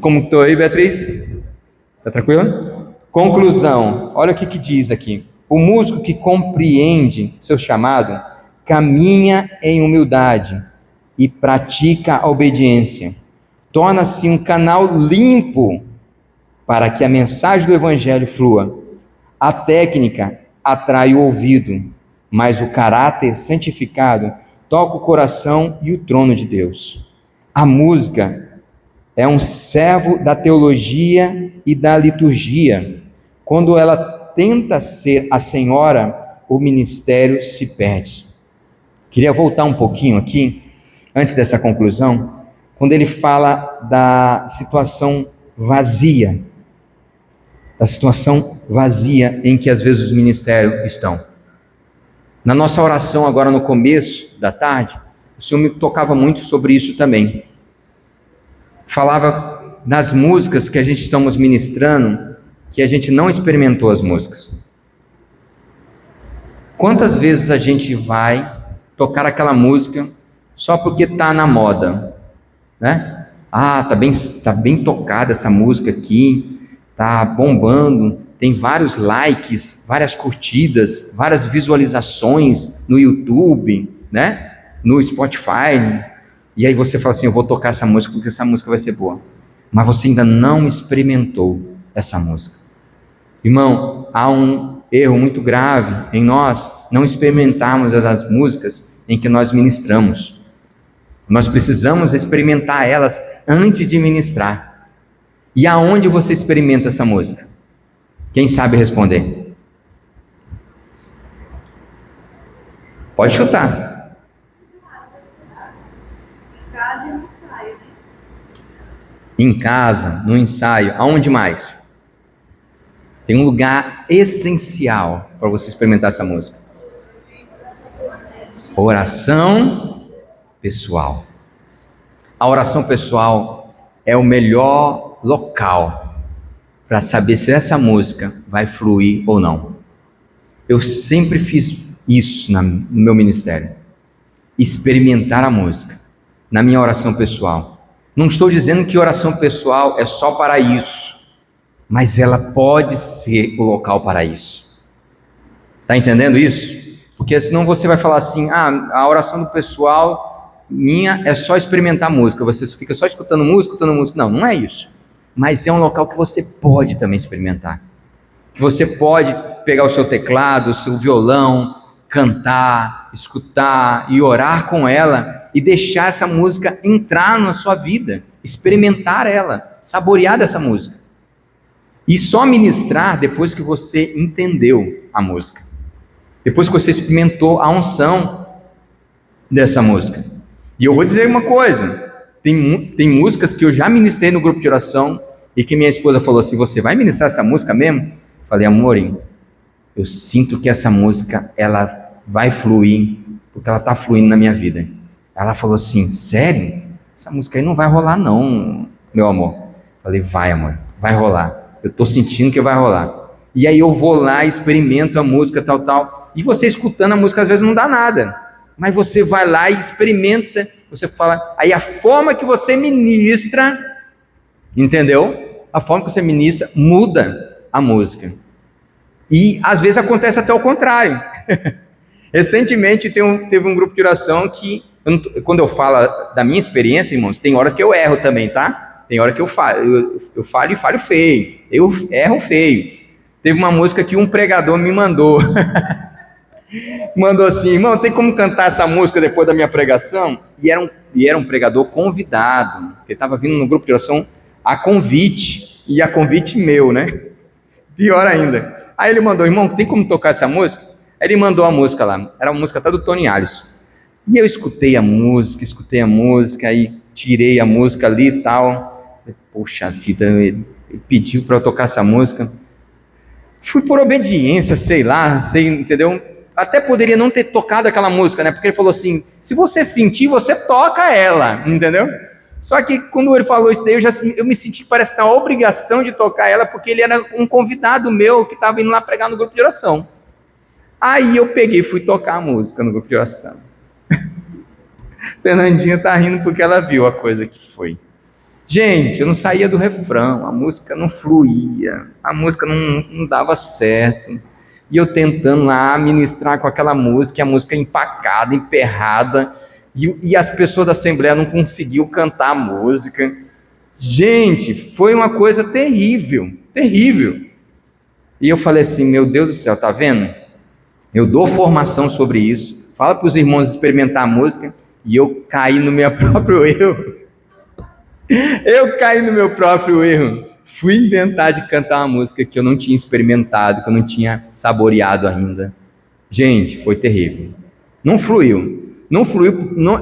Como estou aí, Beatriz? Tá tranquilo? Conclusão, olha o que diz aqui. O músico que compreende seu chamado, caminha em humildade e pratica a obediência. Torna-se um canal limpo para que a mensagem do Evangelho flua. A técnica atrai o ouvido, mas o caráter santificado toca o coração e o trono de Deus. A música é um servo da teologia e da liturgia. Quando ela tenta ser a senhora, o ministério se perde. Queria voltar um pouquinho aqui, antes dessa conclusão, quando ele fala da situação vazia, em que às vezes os ministérios estão. Na nossa oração agora no começo da tarde, o Senhor me tocava muito sobre isso também. Falava das músicas que a gente estamos ministrando, que a gente não experimentou as músicas. Quantas vezes a gente vai tocar aquela música só porque está na moda, né? Ah, tá bem tocada essa música aqui, tá bombando, tem vários likes, várias curtidas, várias visualizações no YouTube, né? No Spotify. E aí você fala assim, eu vou tocar essa música porque essa música vai ser boa. Mas você ainda não experimentou essa música. Irmão, há um erro muito grave em nós não experimentarmos as músicas em que nós ministramos. Nós precisamos experimentar elas antes de ministrar. E aonde você experimenta essa música? Quem sabe responder? Pode chutar. Em casa e no ensaio, né? Em casa, no ensaio, aonde mais? Tem um lugar essencial para você experimentar essa música. Oração pessoal. A oração pessoal é o melhor local para saber se essa música vai fluir ou não. Eu sempre fiz isso no meu ministério. Experimentar a música na minha oração pessoal. Não estou dizendo que oração pessoal é só para isso, mas ela pode ser o local para isso. Está entendendo isso? Porque senão você vai falar assim, a oração do pessoal minha é só experimentar música, você fica só escutando música. Não, não é isso. Mas é um local que você pode também experimentar. Que você pode pegar o seu teclado, o seu violão, cantar, escutar e orar com ela e deixar essa música entrar na sua vida, experimentar ela, saborear dessa música. E só ministrar depois que você entendeu a música. Depois que você experimentou a unção dessa música. E eu vou dizer uma coisa, tem músicas que eu já ministrei no grupo de oração e que minha esposa falou assim, você vai ministrar essa música mesmo? Eu falei, amorim, eu sinto que essa música, ela vai fluir, porque ela está fluindo na minha vida. Ela falou assim, sério? Essa música aí não vai rolar não, meu amor. Eu falei, vai amor, vai rolar. Eu estou sentindo que vai rolar. E aí eu vou lá, experimento a música, tal, tal. E você escutando a música, às vezes não dá nada. Mas você vai lá e experimenta, você fala... Aí a forma que você ministra, entendeu? A forma que você ministra muda a música. E às vezes acontece até o contrário. Recentemente teve um grupo de oração que, quando eu falo da minha experiência, irmãos, tem hora que eu erro também, tá? Tem hora que eu falo e falho feio. Eu erro feio. Teve uma música que um pregador me mandou. Mandou assim: irmão, tem como cantar essa música depois da minha pregação? E era um pregador convidado. Ele estava vindo no grupo de oração a convite. E a convite meu, né? Pior ainda. Aí ele mandou: irmão, tem como tocar essa música? Aí ele mandou a música lá. Era uma música até do Tony Alisson. E eu escutei a música, aí tirei a música ali e tal. Poxa vida, ele pediu para eu tocar essa música. Fui por obediência, sei lá, entendeu? Até poderia não ter tocado aquela música, né? Porque ele falou assim: se você sentir, você toca ela, entendeu? Só que quando ele falou isso daí, eu me senti que parece que tinha a obrigação de tocar ela, porque ele era um convidado meu que estava indo lá pregar no grupo de oração. Aí eu peguei e fui tocar a música no grupo de oração. Fernandinha tá rindo porque ela viu a coisa que foi. Gente, eu não saía do refrão, a música não fluía, a música não dava certo. E eu tentando lá ministrar com aquela música, e a música empacada, emperrada, e as pessoas da Assembleia não conseguiam cantar a música. Gente, foi uma coisa terrível, terrível. E eu falei assim: meu Deus do céu, tá vendo? Eu dou formação sobre isso, fala para os irmãos experimentar a música, e eu caí no meu próprio erro. Eu caí no meu próprio erro. Fui inventar de cantar uma música que eu não tinha experimentado, que eu não tinha saboreado ainda. Gente, foi terrível. Não fluiu.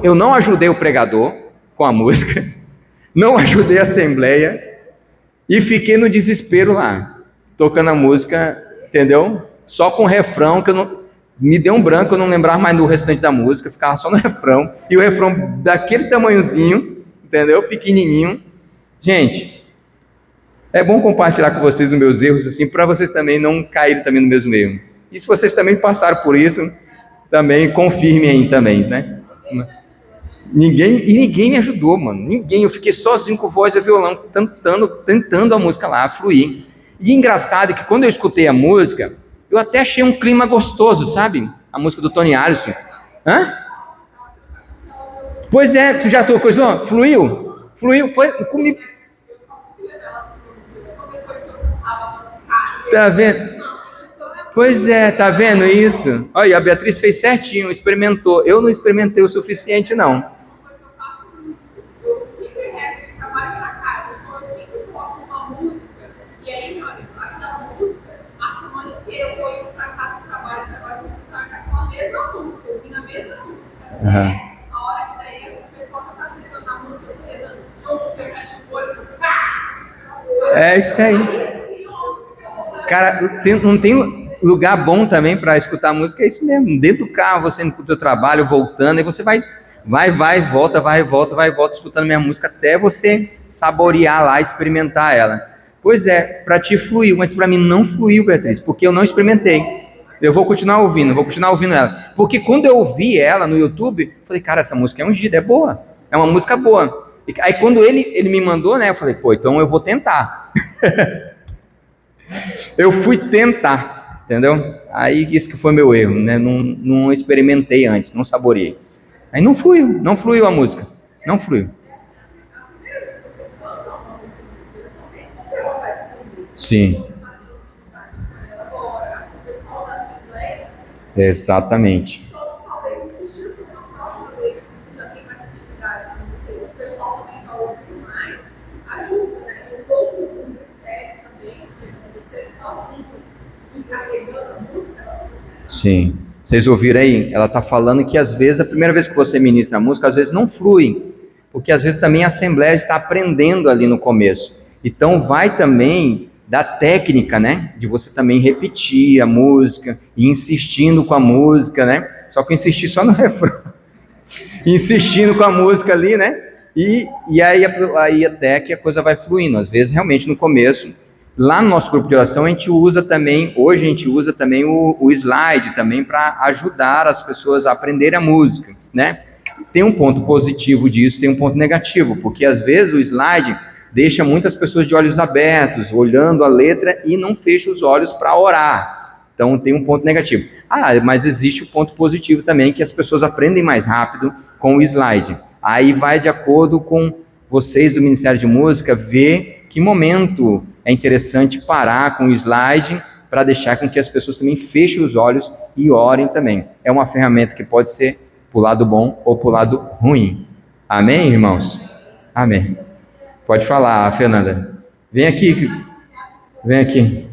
Eu não ajudei o pregador com a música, não ajudei a Assembleia, e fiquei no desespero lá, tocando a música, entendeu? Só com o refrão, que eu não... Me deu um branco, eu não lembrava mais do restante da música, ficava só no refrão, e o refrão daquele tamanhozinho, entendeu? Pequenininho. Gente, é bom compartilhar com vocês os meus erros, assim, para vocês também não caírem também no mesmo erro. E se vocês também passaram por isso, também confirmem aí também, né? Ninguém me ajudou, mano. Ninguém. Eu fiquei sozinho com voz e violão, tentando a música lá fluir. E engraçado que quando eu escutei a música, eu até achei um clima gostoso, sabe? A música do Tony Alisson. Hã? Pois é, tu já tocou isso? Fluiu? Fluiu? Comigo. Tá vendo? Pois é, tá vendo isso? Olha, a Beatriz fez certinho, experimentou. Eu não experimentei o suficiente, não. Eu sempre rezo, eu trabalho pra casa, então eu sempre coloco uma música, e aí, meu amigo, aquela música, a semana inteira eu vou indo pra casa do trabalho, eu vou escutar aquela mesma música, ouvindo a mesma música. Uhum. A hora que daí o pessoal tá rezando na música, eu tô rezando, eu fecho o olho, é isso aí. Cara, não tem lugar bom também para escutar música, é isso mesmo, dentro do carro, você indo pro teu trabalho, voltando, e você vai, volta, escutando minha música, até você saborear lá, experimentar ela. Pois é, para ti fluiu, mas para mim não fluiu, Beatriz, porque eu não experimentei. Eu vou continuar ouvindo ela, porque quando eu ouvi ela no YouTube, falei: cara, essa música é ungida, é boa, é uma música boa. E aí quando ele me mandou, né, eu falei: pô, então eu vou tentar. Eu fui tentar, entendeu? Aí isso que foi meu erro, né? Não experimentei antes, não saboreei. Aí não fluiu a música, não fluiu. Sim. Exatamente. Sim. Vocês ouviram aí? Ela está falando que às vezes, a primeira vez que você ministra a música, às vezes não flui, porque às vezes também a Assembleia está aprendendo ali no começo. Então vai também da técnica, né? De você também repetir a música, e insistindo com a música, né? Só que insistir só no refrão. Insistindo com a música ali, né? E aí até que a coisa vai fluindo. Às vezes realmente no começo Lá no nosso grupo de oração, a gente usa também, hoje a gente usa também o slide também para ajudar as pessoas a aprenderem a música, né? Tem um ponto positivo disso, tem um ponto negativo, porque às vezes o slide deixa muitas pessoas de olhos abertos, olhando a letra e não fecha os olhos para orar. Então tem um ponto negativo. Mas existe o ponto positivo também, que as pessoas aprendem mais rápido com o slide. Aí vai de acordo com vocês do Ministério de Música, ver que momento é interessante parar com o slide para deixar com que as pessoas também fechem os olhos e orem também. É uma ferramenta que pode ser para o lado bom ou para o lado ruim. Amém, irmãos? Amém. Pode falar, Fernanda. Vem aqui. Vem aqui.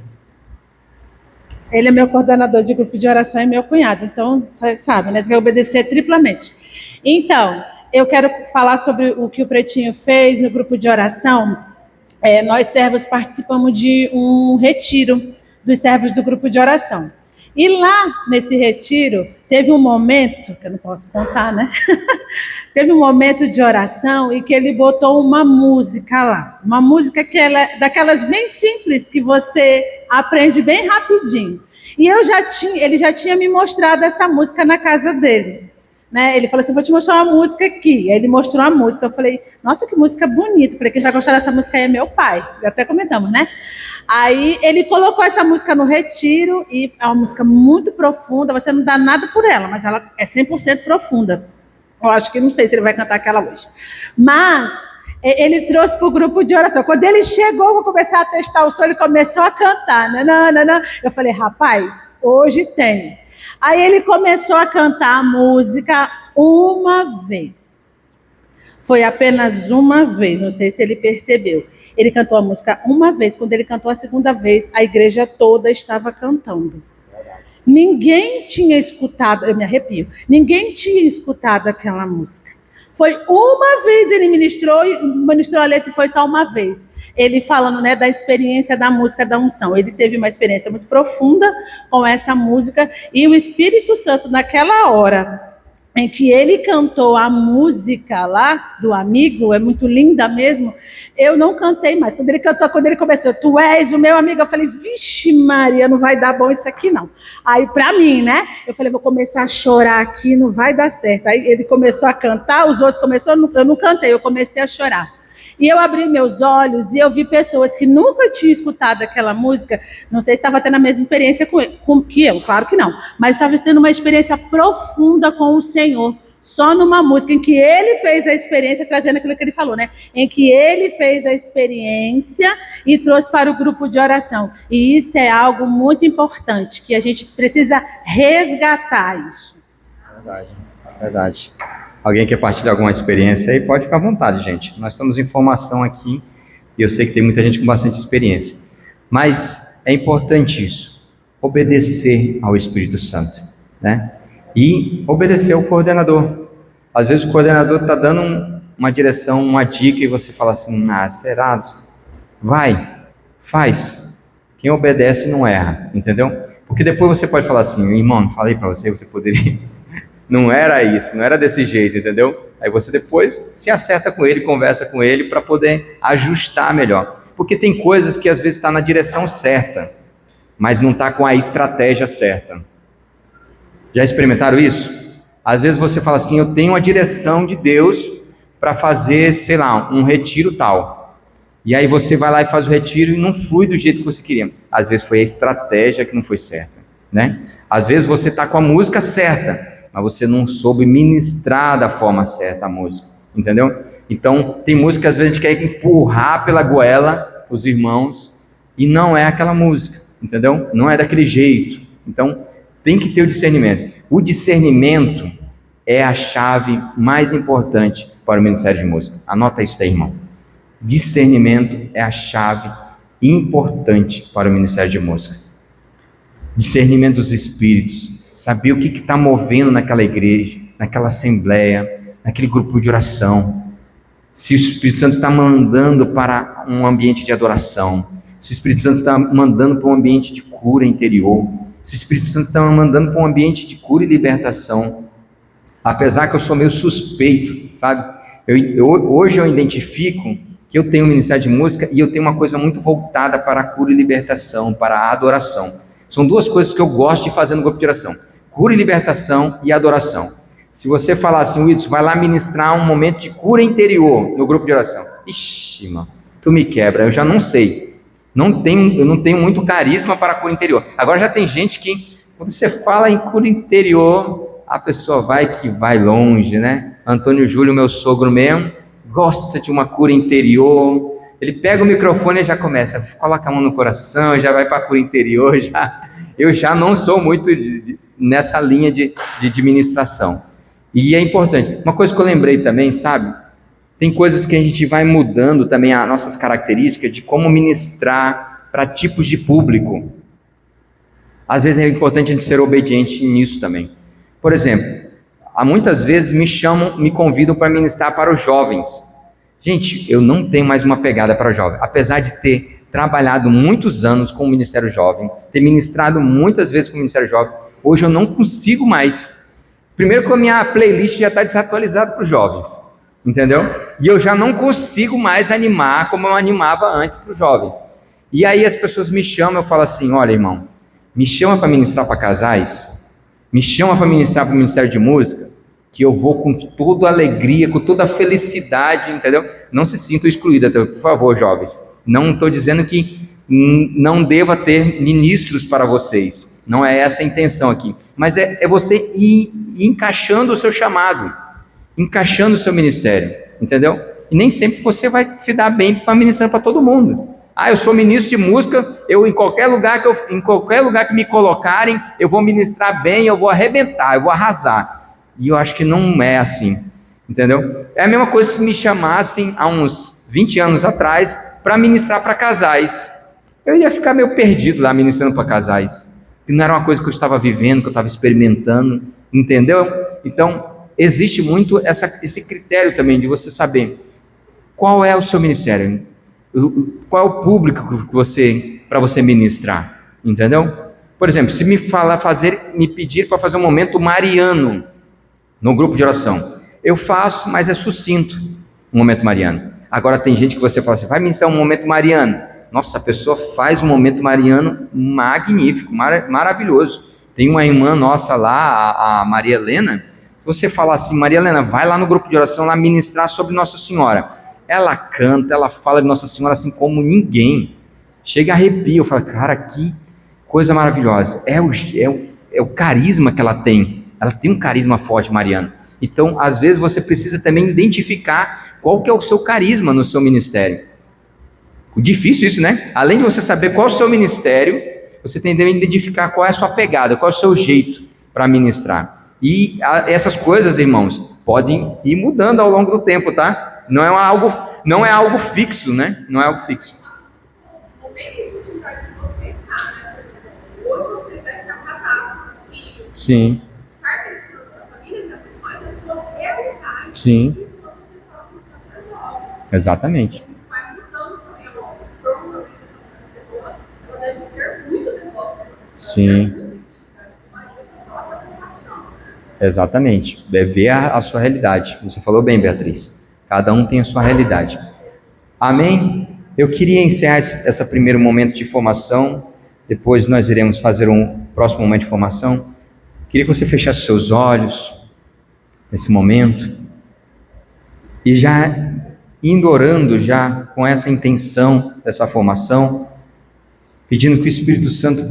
Ele é meu coordenador de grupo de oração e meu cunhado. Então, sabe, né? Vai obedecer triplamente. Então, eu quero falar sobre o que o Pretinho fez no grupo de oração. Nós, servos, participamos de um retiro dos servos do grupo de oração. E lá, nesse retiro, teve um momento, que eu não posso contar, né? Teve um momento de oração e que ele botou uma música lá. Uma música que ela é daquelas bem simples, que você aprende bem rapidinho. E ele já tinha me mostrado essa música na casa dele. Né? Ele falou assim, vou te mostrar uma música aqui. Aí ele mostrou a música. Eu falei, nossa, que música bonita. Eu falei, quem vai gostar dessa música aí é meu pai. Até comentamos, né? Aí ele colocou essa música no retiro e é uma música muito profunda. Você não dá nada por ela, mas ela é 100% profunda. Eu acho que não sei se ele vai cantar aquela hoje. Mas ele trouxe para o grupo de oração. Quando ele chegou, vou começar a testar o som, ele começou a cantar. Nananana. Eu falei, rapaz, hoje tem. Aí ele começou a cantar a música uma vez. Foi apenas uma vez, não sei se ele percebeu. Ele cantou a música uma vez. Quando ele cantou a segunda vez, a igreja toda estava cantando. Ninguém tinha escutado, eu me arrepio, ninguém tinha escutado aquela música. Foi uma vez ele ministrou a letra e foi só uma vez. Ele falando, né, da experiência da música da unção. Ele teve uma experiência muito profunda com essa música e o Espírito Santo, naquela hora em que ele cantou a música lá do amigo, é muito linda mesmo, eu não cantei mais. Quando ele começou, tu és o meu amigo, eu falei, vixe Maria, não vai dar bom isso aqui não. Aí pra mim, né, eu falei, vou começar a chorar aqui, não vai dar certo. Aí ele começou a cantar, os outros começaram, eu não cantei, eu comecei a chorar. E eu abri meus olhos e eu vi pessoas que nunca tinham escutado aquela música, não sei se estava tendo a mesma experiência que eu, claro que não, mas estava tendo uma experiência profunda com o Senhor, só numa música em que ele fez a experiência, trazendo aquilo que ele falou, né? Em que ele fez a experiência e trouxe para o grupo de oração. E isso é algo muito importante, que a gente precisa resgatar isso. Verdade. Alguém quer partilhar alguma experiência aí? Pode ficar à vontade, gente. Nós estamos em formação aqui e eu sei que tem muita gente com bastante experiência. Mas é importante isso, obedecer ao Espírito Santo, né? E obedecer ao coordenador. Às vezes o coordenador está dando uma direção, uma dica e você fala assim, será? Vai, faz. Quem obedece não erra, entendeu? Porque depois você pode falar assim, irmão, não falei para você, você poderia... Não era isso, não era desse jeito, entendeu? Aí você depois se acerta com ele, conversa com ele para poder ajustar melhor. Porque tem coisas que às vezes está na direção certa, mas não está com a estratégia certa. Já experimentaram isso? Às vezes você fala assim, eu tenho a direção de Deus para fazer, sei lá, um retiro tal. E aí você vai lá e faz o retiro e não flui do jeito que você queria. Às vezes foi a estratégia que não foi certa, né? Às vezes você está com a música certa, mas você não soube ministrar da forma certa a música, entendeu? Então, tem música que às vezes a gente quer empurrar pela goela os irmãos, e não é aquela música, entendeu? Não é daquele jeito. Então, tem que ter o discernimento. O discernimento é a chave mais importante para o Ministério de Música. Anota isso aí, irmão. Discernimento é a chave importante para o Ministério de Música. Discernimento dos espíritos. Saber o que está movendo naquela igreja, naquela assembleia, naquele grupo de oração. Se o Espírito Santo está mandando para um ambiente de adoração, se o Espírito Santo está mandando para um ambiente de cura interior, se o Espírito Santo está mandando para um ambiente de cura e libertação. Apesar que eu sou meio suspeito, sabe? Hoje eu identifico que eu tenho um ministério de música e eu tenho uma coisa muito voltada para a cura e libertação, para a adoração. São duas coisas que eu gosto de fazer no grupo de oração: cura e libertação e adoração. Se você falar assim, Wilson, vai lá ministrar um momento de cura interior no grupo de oração. Ixi, irmão, tu me quebra, eu já não sei. Eu não tenho muito carisma para a cura interior. Agora já tem gente que, quando você fala em cura interior, a pessoa vai longe, né? Antônio Júlio, meu sogro mesmo, gosta de uma cura interior. Ele pega o microfone e já começa, coloca a mão no coração, já vai para a cura interior. Eu já não sou muito nessa linha de ministração. E é importante. Uma coisa que eu lembrei também, sabe? Tem coisas que a gente vai mudando também as nossas características de como ministrar para tipos de público. Às vezes é importante a gente ser obediente nisso também. Por exemplo, muitas vezes me convidam para ministrar para os jovens. Gente, eu não tenho mais uma pegada para jovem. Apesar de ter trabalhado muitos anos com o Ministério Jovem, ter ministrado muitas vezes com o Ministério Jovem, hoje eu não consigo mais. Primeiro que a minha playlist já está desatualizada para os jovens, entendeu? E eu já não consigo mais animar como eu animava antes para os jovens. E aí as pessoas me chamam, eu falo assim, olha irmão, me chama para ministrar para casais, me chama para ministrar para o Ministério de Música, que eu vou com toda a alegria, com toda a felicidade, entendeu? Não se sintam excluídos, por favor, jovens. Não estou dizendo que não deva ter ministros para vocês, não é essa a intenção aqui, mas é você ir encaixando o seu chamado, encaixando o seu ministério, entendeu? E nem sempre você vai se dar bem para ministrar para todo mundo. Eu sou ministro de música, em qualquer lugar que me colocarem, eu vou ministrar bem, eu vou arrebentar, eu vou arrasar. E eu acho que não é assim, entendeu? É a mesma coisa se me chamassem há uns 20 anos atrás para ministrar para casais. Eu ia ficar meio perdido lá ministrando para casais. Que não era uma coisa que eu estava vivendo, que eu estava experimentando, entendeu? Então, existe muito esse critério também de você saber qual é o seu ministério, qual é o público para você ministrar, entendeu? Por exemplo, se me pedir para fazer um momento mariano no grupo de oração, eu faço, mas é sucinto um momento mariano. Agora tem gente que você fala assim, vai ministrar um momento mariano. Nossa, a pessoa faz um momento mariano magnífico, maravilhoso. Tem uma irmã nossa lá, a Maria Helena, você fala assim, Maria Helena, vai lá no grupo de oração lá ministrar sobre Nossa Senhora. Ela canta, ela fala de Nossa Senhora assim como ninguém. Chega a arrepio, eu falo, cara, que coisa maravilhosa. É o carisma que ela tem. Ela tem um carisma forte, mariano. Então, às vezes você precisa também identificar qual que é o seu carisma no seu ministério. Difícil isso, né? Além de você saber qual é o seu ministério, você tem que identificar qual é a sua pegada, qual é o seu jeito para ministrar. E essas coisas, irmãos, podem ir mudando ao longo do tempo, tá? Não é algo fixo, né? Não é algo fixo. O meio de intimidade que você está, né? Hoje você já está casado, com filhos. Sim. Estar ministrando para a família é muito mais a sua realidade. Sim. Do que quando você está ministrando para jovens. Exatamente. Isso vai mudando também ao longo. Provavelmente essa música que você falou, ela deve ser muito devota de você. Sim. Exatamente, é ver a sua realidade. Você falou bem, Beatriz. Cada um tem a sua realidade. Amém? Eu queria encerrar esse primeiro momento de formação. Depois nós iremos fazer um próximo momento de formação. Queria que você fechasse seus olhos nesse momento e já indo orando já com essa intenção dessa formação, pedindo que o Espírito Santo